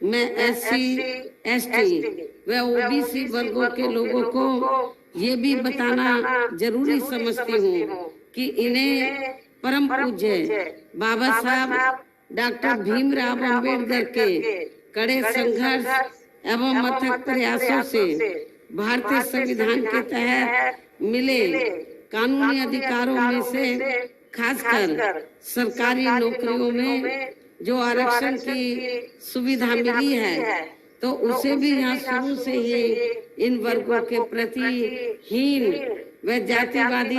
मैं SC, ST व OBC वर्गों के लोगों को ये भी बताना जरूरी समझती हूँ कि इन्हें परम पूज्य बाबा साहब डॉक्टर भीमराव अंबेडकर के कड़े संघर्ष एवं अथक प्रयासों से भारतीय संविधान के तहत मिले कानूनी अधिकारों में से खासकर सरकारी नौकरियों में जो आरक्षण की सुविधा मिली है, तो उसे भी यहाँ शुरू से ही इन वर्गों के प्रति हीन व जातिवादी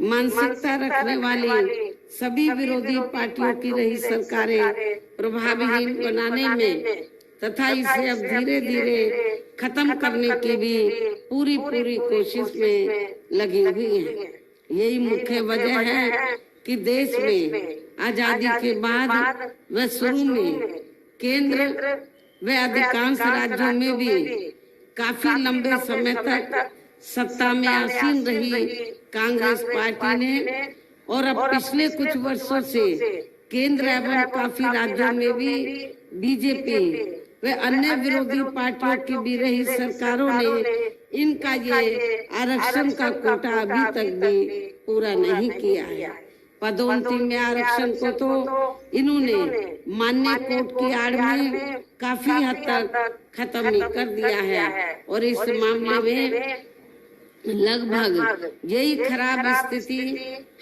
मानसिकता रखने वाली सभी विरोधी पार्टियों की रही सरकारें प्रभावहीन बनाने में तथा इसे अब धीरे धीरे खत्म करने की भी पूरी कोशिश में लगी हुई है। यही मुख्य वजह है कि देश में आजादी के बाद व शुरू में केंद्र व अधिकांश राज्यों में भी काफी लंबे समय तक सत्ता में आसीन रही कांग्रेस पार्टी ने और अब पिछले कुछ वर्षों से केंद्र एवं काफी राज्यों में भी बीजेपी व अन्य विरोधी पार्टियों की भी रही सरकारों ने इनका ये आरक्षण का कोटा अभी तक भी पूरा नहीं किया है। पदोन्नति में आरक्षण को तो इन्होंने मान्य कोर्ट की आड़ में काफी हद तक खत्म ही कर दिया है और इस मामले में लगभग यही खराब स्थिति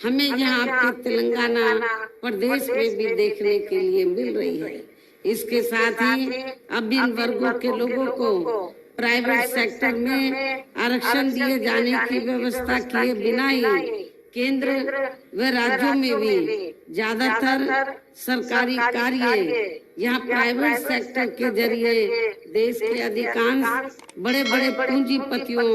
हमें यहाँ आपके तेलंगाना प्रदेश में भी देखने के लिए मिल रही है। इसके साथ ही अब इन वर्गों के लोगों को प्राइवेट सेक्टर में आरक्षण दिए जाने की व्यवस्था किए बिना ही केंद्र व राज्यों में भी ज्यादातर सरकारी कार्य यहाँ प्राइवेट सेक्टर के जरिए देश के अधिकांश बड़े बड़े पूंजीपतियों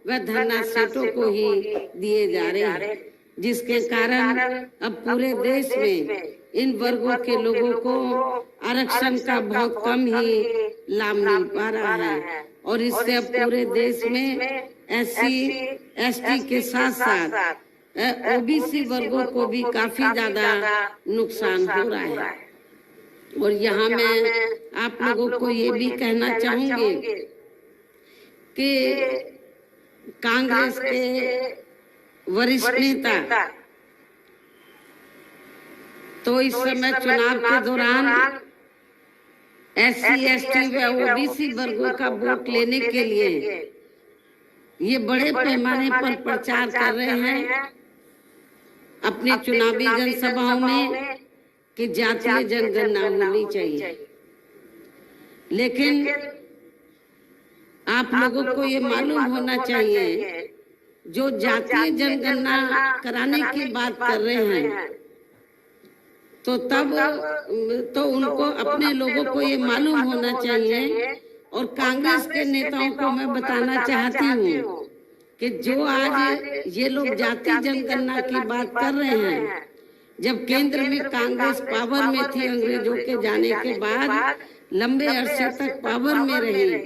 व धन्ना सेठों को ही दिए जा रहे हैं, जिसके कारण अब पूरे देश में इन वर्गों के लोगों को आरक्षण का बहुत कम ही लाभ मिल पा रहा है और इससे अब पूरे देश में SC, ST के साथ साथ OBC वर्गों को भी काफी ज्यादा नुकसान हो रहा है। और यहाँ मैं आप लोगों को ये भी कहना चाहूंगी कि कांग्रेस के वरिष्ठ नेता तो इस समय चुनाव के दौरान SC, ST व OBC वर्गों का वोट लेने के लिए ये बड़े पैमाने पर प्रचार कर रहे हैं अपनी चुनावी जनसभाओं में कि जातीय जनगणना होनी चाहिए। लेकिन आप लोगों को ये मालूम होना चाहिए जो जातीय जनगणना कराने की बात कर रहे हैं तो तब तो उनको अपने लोगों को ये मालूम होना चाहिए और कांग्रेस के नेताओं को मैं बताना चाहती हूँ कि जो आज ये लोग जाति जनगणना की बात कर रहे हैं, जब केंद्र में कांग्रेस पावर में थी अंग्रेजों के जाने के बाद लंबे अरसे तक पावर में रही,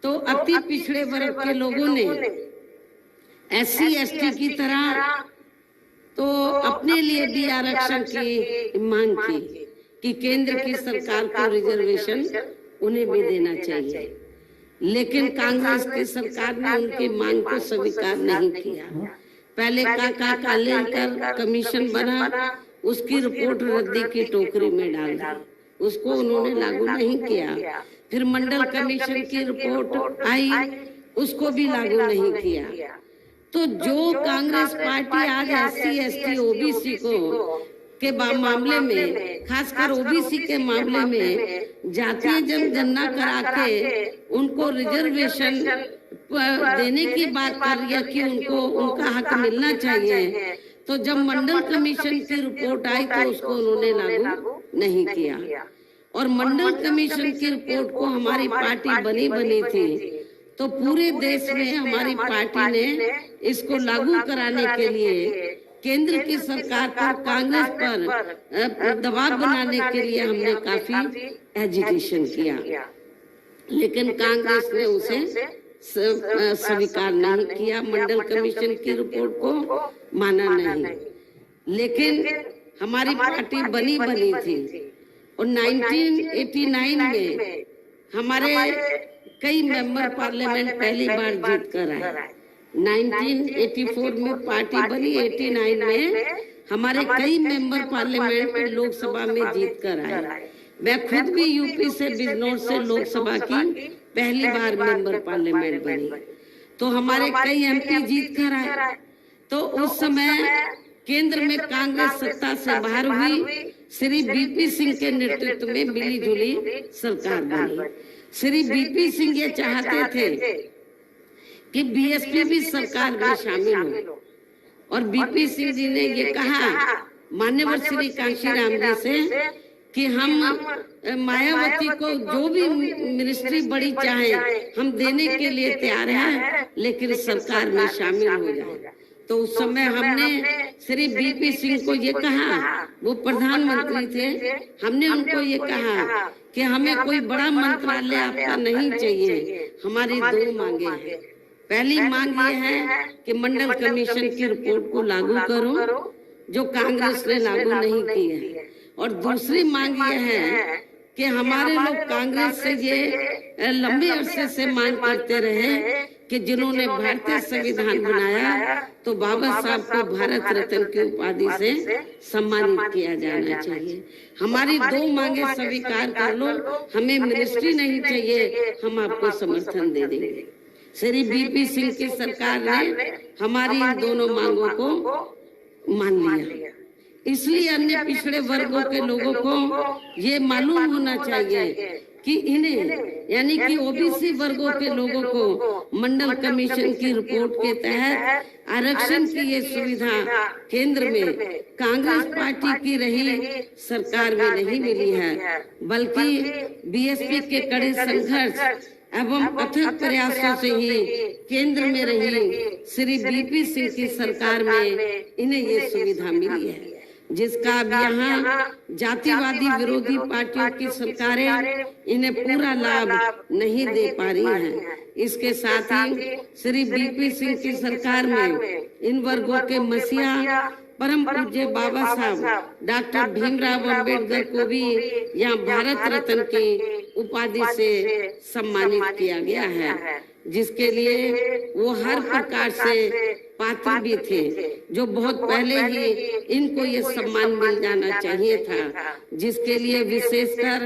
तो अति पिछड़े वर्ग के लोगों ने SC, ST की तरह तो अपने लिए भी आरक्षण की मांग की कि केंद्र की सरकार को रिजर्वेशन उन्हें भी देना चाहिए, लेकिन कांग्रेस की सरकार ने उनकी मांग को स्वीकार नहीं किया। पहले का लेकर कमीशन बना, उसकी रिपोर्ट रद्दी की टोकरी में डाल दी, उसको उन्होंने लागू नहीं किया। फिर मंडल कमीशन की रिपोर्ट आई, उसको भी लागू नहीं किया। तो जो कांग्रेस पार्टी आज SC, ST, OBC को के मामले में, खासकर OBC के मामले में जातीय जनगणना करा के उनको रिजर्वेशन देने की बात कर रही है कि उनको उनका हक मिलना चाहिए, तो जब मंडल कमीशन की रिपोर्ट आई तो उसको उन्होंने लागू नहीं किया। और मंडल कमीशन की रिपोर्ट को हमारी पार्टी बनी थी तो पूरे देश में हमारी पार्टी ने इसको लागू कराने के लिए केंद्र की सरकार पर, कांग्रेस पर दबाव बनाने के लिए हमने काफी एजिटेशन किया, लेकिन कांग्रेस ने उसे स्वीकार नहीं किया, मंडल कमीशन की रिपोर्ट को माना नहीं। लेकिन हमारी पार्टी बनी थी और 1989 में हमारे कई मेंबर पार्लियामेंट पहली बार जीत कर आए। 1984 में पार्टी बनी, 89 में हमारे कई मेंबर पार्लियामेंट लोकसभा में जीत कर आए। मैं खुद भी यूपी से, बिजनौर से लोकसभा की पहली बार मेंबर पार्लियामेंट बनी, तो हमारे कई एमपी जीत कर आए। तो उस समय केंद्र में कांग्रेस सत्ता से बाहर हुई। श्री बीपी सिंह के नेतृत्व में मिली जुली सरकार बनी। श्री बीपी सिंह ये चाहते थे कि बीएसपी भी सरकार में शामिल हो, और बीपी सिंह जी ने ये कहा मान्यवर श्री कांशीराम जी से कि हम मायावती को जो भी मिनिस्ट्री बड़ी चाहे हम देने के लिए तैयार हैं, लेकिन सरकार में शामिल हो जाए। तो उस समय हमने श्री बीपी सिंह को ये कहा, वो प्रधानमंत्री थे, हमने उनको ये कहा कि हमें कोई बड़ा मंत्रालय आपका नहीं चाहिए, हमारी दो मांगे हैं। पहली मांग ये है कि मंडल कमीशन की रिपोर्ट को लागू करो, जो कांग्रेस ने लागू नहीं की है, और दूसरी मांग ये है कि हमारे लोग कांग्रेस से ये लंबे अरसे से मांग करते रहे कि जिन्होंने भारतीय संविधान बनाया तो बाबा साहब को भारत रत्न की उपाधि से सम्मानित किया जाना चाहिए। हमारी दो मांगे स्वीकार कर लो, हमें मिनिस्ट्री नहीं चाहिए, हम आपको समर्थन दे देंगे। श्री बीपी सिंह की सरकार ने हमारी इन दोनों मांगों को मान लिया। इसलिए अन्य पिछड़े वर्गों के लोगों को ये मालूम होना चाहिए कि इन्हें, यानी कि ओबीसी वर्गों के लोगों को मंडल कमीशन की रिपोर्ट के तहत आरक्षण की ये सुविधा केंद्र में कांग्रेस पार्टी की रही सरकार में नहीं मिली है, बल्कि बीएसपी के कड़े संघर्ष एवं अथक प्रयासों से ही केंद्र में रही श्री बीपी सिंह की सरकार में इन्हें ये सुविधा मिली है, जिसका अब यहाँ जातिवादी विरोधी पार्टियों की सरकारें इन्हें पूरा लाभ नहीं दे पा रही हैं। इसके साथ ही श्री बीपी सिंह की सरकार में इन वर्गों के मसीहा परम पूज्य बाबा साहब डॉक्टर भीमराव अंबेडकर को भी यहाँ भारत रत्न की उपाधि से सम्मानित किया गया है, जिसके लिए वो हर प्रकार से पात्र भी थे, जो बहुत पहले ही इनको ये सम्मान मिल जाना चाहिए था, जिसके लिए विशेषकर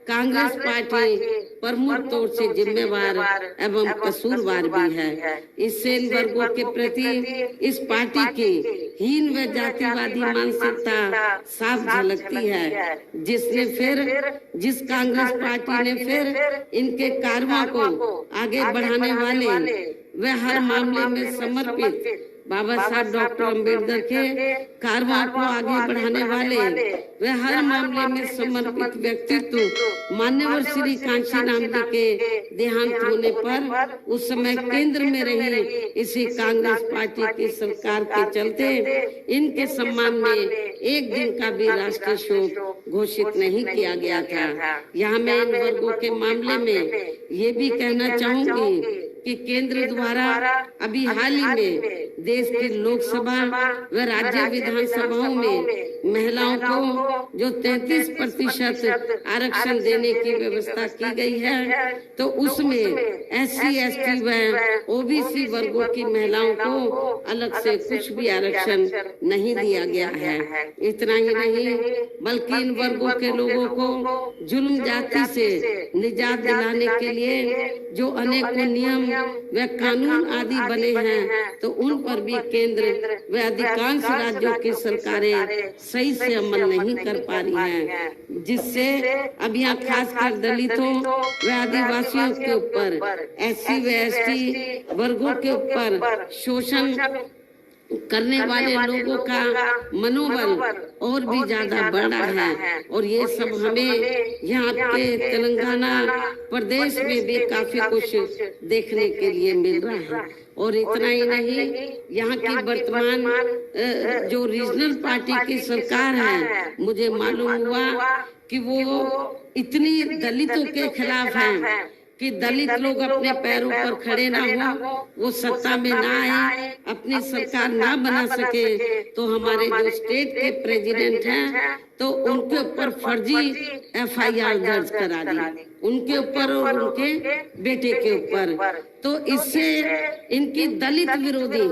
कांग्रेस पार्टी प्रमुख तौर से जिम्मेवार एवं कसूरवार भी है। इससे इन वर्गों के प्रति इस पार्टी की हीन व जातिवादी मानसिकता साफ झलकती है, जिस कांग्रेस पार्टी ने फिर इनके कारवां को आगे बढ़ाने वाले वे हर मामले में समर्पित बाबा साहब डॉक्टर अंबेडकर के कारवां को आगे बढ़ाने वाले वे हर मामले में समर्पित व्यक्तित्व मान्यवर श्री कांशीराम जी के देहांत होने पर उस समय केंद्र में रही इसी कांग्रेस पार्टी की सरकार के चलते इनके सम्मान में एक दिन का भी राष्ट्रीय शोक घोषित नहीं किया गया था। यहाँ मैं इन वर्गों के मामले में ये भी कहना चाहूंगी कि केंद्र द्वारा अभी हाल ही में देश की लोकसभा व राज्य विधानसभाओं में महिलाओं को जो 33% आरक्षण देने की व्यवस्था की गई है, तो उसमें SC, ST व ओबीसी वर्गों की महिलाओं को अलग से कुछ भी आरक्षण नहीं दिया गया है। इतना ही नहीं, बल्कि इन वर्गों के लोगों को जुल्म जाति से निजात दिलाने के लिए जो अनेकों नियम व कानून आदि बने हैं, तो उन पर भी केंद्र व अधिकांश राज्यों की सरकारें सही से अमल नहीं कर पा रही हैं, जिससे अब यहाँ खासकर दलितों व आदिवासियों के ऊपर, SC व ST वर्गों के ऊपर शोषण करने वाले लोगों का मनोबल और भी ज्यादा बढ़ रहा है। और ये सब हमें यहाँ के तेलंगाना प्रदेश में भी काफी कुछ देखने के लिए मिल रहा है। और इतना ही नहीं, यहाँ की वर्तमान जो रीजनल पार्टी की सरकार है, मुझे मालूम हुआ कि वो इतनी दलितों के खिलाफ है कि दलित लोग अपने पैरों पर खड़े ना हो, वो सत्ता में ना आए, अपनी सरकार ना बना सके, तो हमारे जो स्टेट के प्रेसिडेंट हैं तो उनके ऊपर फर्जी FIR दर्ज करा दी, उनके ऊपर और उनके बेटे के ऊपर। तो इससे इनकी दलित विरोधी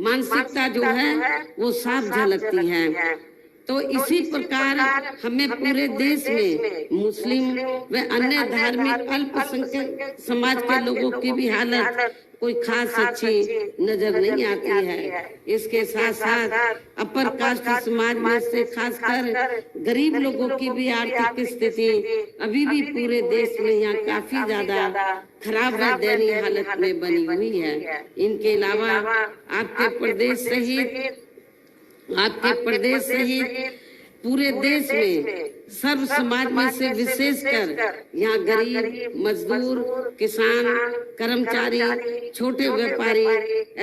मानसिकता जो है वो साफ झलकती है। तो इसी प्रकार हमें पूरे देश में मुस्लिम व अन्य धार्मिक अल्पसंख्यक समाज के लोगों की भी हालत कोई खास अच्छी नजर नहीं आती है। इसके साथ साथ अपर कास्ट समाज में से खासकर गरीब लोगों की भी आर्थिक स्थिति अभी भी पूरे देश में यहाँ काफी ज्यादा खराब व दयनीय हालत में बनी हुई है। इनके अलावा आपके प्रदेश सहित पूरे देश में सर्व समाज में से विशेषकर यहाँ गरीब, मजदूर, किसान, कर्मचारी, छोटे व्यापारी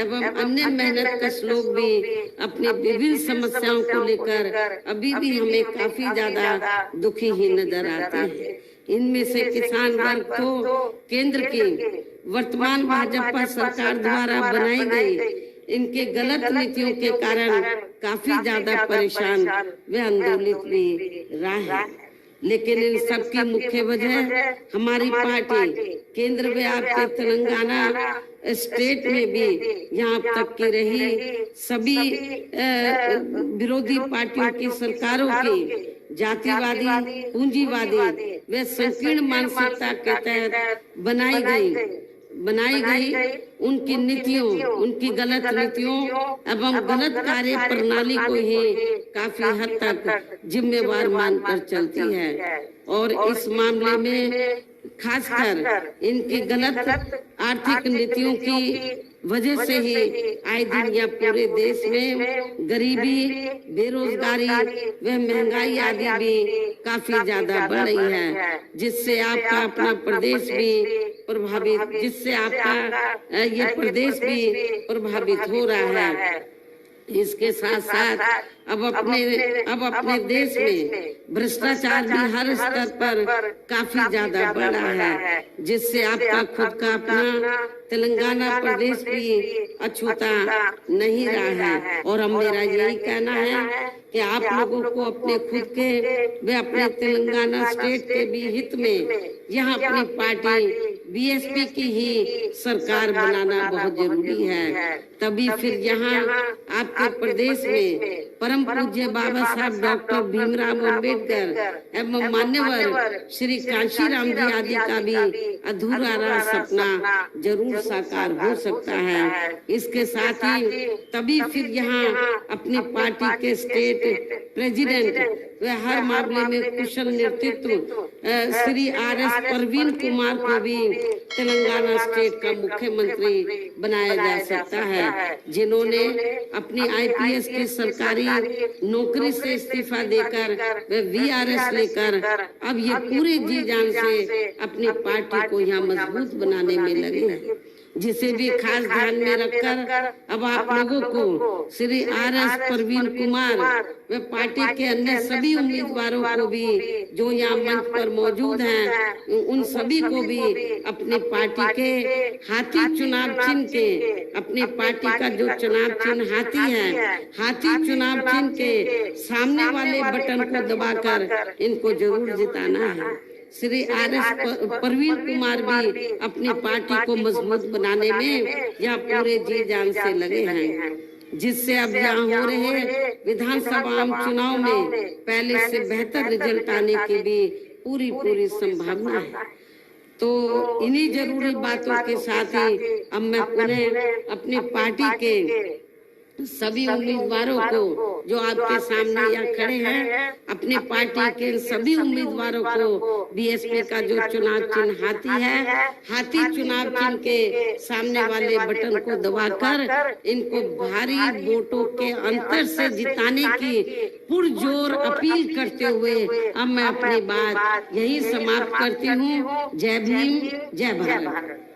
एवं अन्य मेहनतकश लोग भी अपनी विभिन्न समस्याओं को लेकर अभी भी हमें काफी ज्यादा दुखी ही नजर आते हैं। इनमें से किसान वर्ग को केंद्र की वर्तमान भाजपा सरकार द्वारा बनाई गई इनके गलत नीतियों के कारण काफी ज्यादा परेशान व आंदोलित भी रहा है। लेकिन इन सब की मुख्य वजह हमारी पार्टी केंद्र में आपके तेलंगाना स्टेट में भी यहाँ तक की रही सभी विरोधी पार्टियों की सरकारों की जातिवादी, पूंजीवादी व संकीर्ण मानसिकता के तहत बनाई गई उनकी नीतियों, उनकी गलत नीतियों एवं गलत कार्य प्रणाली को ही काफी हद तक जिम्मेवार मानकर चलती है। और इस मामले में खासकर इनकी गलत आर्थिक नीतियों की वजह से ही आए दिन या पूरे देश में गरीबी, बेरोजगारी व महंगाई आदि भी काफी ज्यादा बढ़ रही है, जिससे आपका अपना प्रदेश भी प्रभावित, जिससे आपका ये प्रदेश भी प्रभावित हो रहा है। इसके साथ साथ अब अपने देश में भ्रष्टाचार भी हर स्तर पर काफी ज्यादा बढ़ रहा है, जिससे आपका खुद का अपना तेलंगाना प्रदेश भी अछूता नहीं रहा है। और अब मेरा यही कहना है कि आप लोगों को अपने खुद के व अपने तेलंगाना स्टेट के भी हित में यहाँ अपनी पार्टी BSP की ही सरकार बनाना बहुत जरूरी है। तभी फिर यहाँ आपके प्रदेश में परम पूज्य बाबा साहब डॉक्टर भीमराव अम्बेडकर एवं मान्यवर श्री कांशीराम जी आदि का भी अधूरा रहा सपना जरूर साकार हो सकता है। इसके साथ ही तभी फिर यहाँ अपनी पार्टी के स्टेट प्रेसिडेंट व हर मामले में कुशल नेतृत्व श्री RS परवीन कुमार को भी तेलंगाना स्टेट का मुख्यमंत्री बनाया जा सकता है, जिन्होंने अपनी IPS की सरकारी नौकरी से इस्तीफा देकर वे VRS लेकर अब ये पूरे जी जान से अपनी पार्टी को यहाँ मजबूत बनाने में लगे हैं। जिसे भी खास ध्यान में रखकर अब आप लोगों को श्री RS परवीन कुमार व पार्टी के अन्य सभी उम्मीदवारों को भी जो यहाँ मंच पर मौजूद हैं, उन सभी को भी अपनी पार्टी के हाथी चुनाव चिन्ह के, अपनी पार्टी का जो चुनाव चिन्ह हाथी है, हाथी चुनाव चिन्ह के सामने वाले बटन को दबाकर इनको जरूर जिताना है। श्री RS परवीन कुमार भी अपनी पार्टी को मजबूत बनाने में या पूरे जी जान से लगे हैं, जिससे अब यहाँ हो रहे विधानसभा चुनाव में पहले से बेहतर रिजल्ट आने की भी पूरी संभावना है। तो इन्हीं जरूरी बातों के साथ ही अब मैं पुनः अपनी पार्टी के सभी उम्मीदवारों को जो आपके सामने यहाँ खड़े हैं, अपनी पार्टी के सभी उम्मीदवारों को BSP का जो चुनाव चिन्ह हाथी है, हाथी चुनाव चिन्ह के सामने वाले बटन को दबाकर इनको भारी वोटों के अंतर से जिताने की पुरजोर अपील करते हुए अब मैं अपनी बात यही समाप्त करती हूँ। जय भीम, जय भारत।